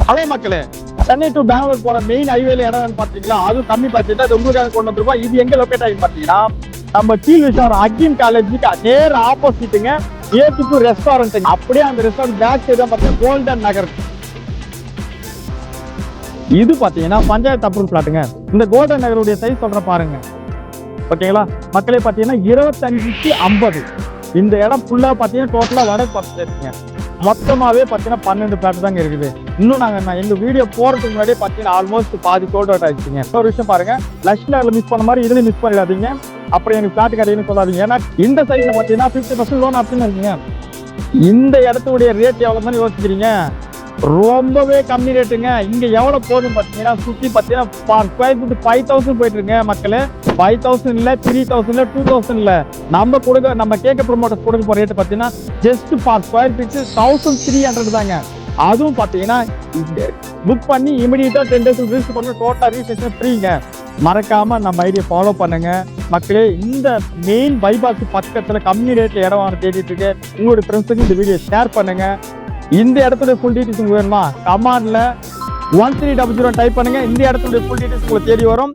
Hello மக்களே, Chennai to Bangalore போற main ஹைவேல இடம் பாத்தீங்களா? அது கம்மி பட்ஜெட், அது உங்களுக்காக கொண்டு வந்துருக்கோம். இது எங்க லொக்கேட் ஆகி பாத்தீங்கன்னா, நம்ம கீழ்விசார் அகின் காலேஜுக்கு நேர் ஆப்போசிட்டுங்க. ஏ2 ரெஸ்டாரண்ட். அப்படியே அந்த ரெஸ்டாரண்ட் பேக் சைடு தான் பாத்தீங்கன்னா கோல்டன் நகர். இது பாத்தீங்கன்னா பஞ்சாயத்து அப்ரூவல் பிளாட்டுங்க. இந்த கோல்டன் நகருடைய சைஸ் சொல்ற பாருங்க. ஓகேங்களா மக்களே, பாத்தீங்கன்னா 25/50. இந்த இடம் ஃபுல்லா பாத்தீங்கன்னா டோட்டலா வடக்கு பார்த்துருக்கீங்க. மொத்தமாவே பாத்தீங்கன்னா 12 பிளாட் தாங்க இருக்குது. இன்னும் நான் எங்க வீடியோ போறதுக்கு முன்னாடியே பாத்தீங்கன்னா ஆல்மோஸ்ட் பாதி கோல்ட் அவுட் ஆயிடுச்சுங்க. ஒரு விஷயம் பாருங்க, லக்ஷ்மி மிஸ் பண்ண மாதிரி இதுலயும் மிஸ் பண்ணிடாதீங்க. அப்புறம் எனக்கு பிளாட் கிடையாது சொல்லாதீங்க. ஏன்னா இந்த சைட்ல பாத்தீங்கன்னா 50% லோன் ஆப்ஷன் இருக்குங்க. இந்த இடத்துடைய ரேட் எவ்வளவு யோசிக்கிறீங்க? ரொம்பவே கம்மி ரேட்டுங்க. இங்க எவ்வளவு போதும் பாத்தீங்கன்னா சுத்தி பாத்தீங்கன்னா ஸ்கொயர் ஃபீட் 5000 போயிட்டு இருக்குங்க மக்களே. 5000 இல்ல, 3000 இல்ல, 2000 இல்ல. நம்ம கேட்க ப்ரொமோட்டர்ஸ் கொடுக்க போற ரேட் பாத்தீங்கன்னா ஜஸ்ட் ஃபார் ஸ்கொயர் ஃபீட் 1300 தாங்க. அதுவும் பாத்தீங்கன்னா புக் பண்ணி இமிடியேட்டா 10 days ரிஜிஸ்டர் பண்ணி டோட்டல் ரிஜிஸ்ட்ரேஷன் ஃப்ரீங்க. மறக்காம நம்ம ஐடியா ஃபாலோ பண்ணுங்க மக்களே. இந்த மெயின் பைபாஸ் பக்கத்துல கம்மி ரேட்ல இடம் வாங்க தேடிட்டு இருக்கு. உங்களுடைய ஃப்ரெண்ட்ஸுக்கு இந்த வீடியோ ஷேர் பண்ணுங்க. இந்த இடத்துல ஃபுல் டீடைல்ஸ் வேணுமா? கமாண்ட்ல 1300 டைப் பண்ணுங்க. இந்த இடத்துல ஃபுல் டீடைல்ஸ் உங்களுக்கு தேடி வரும்.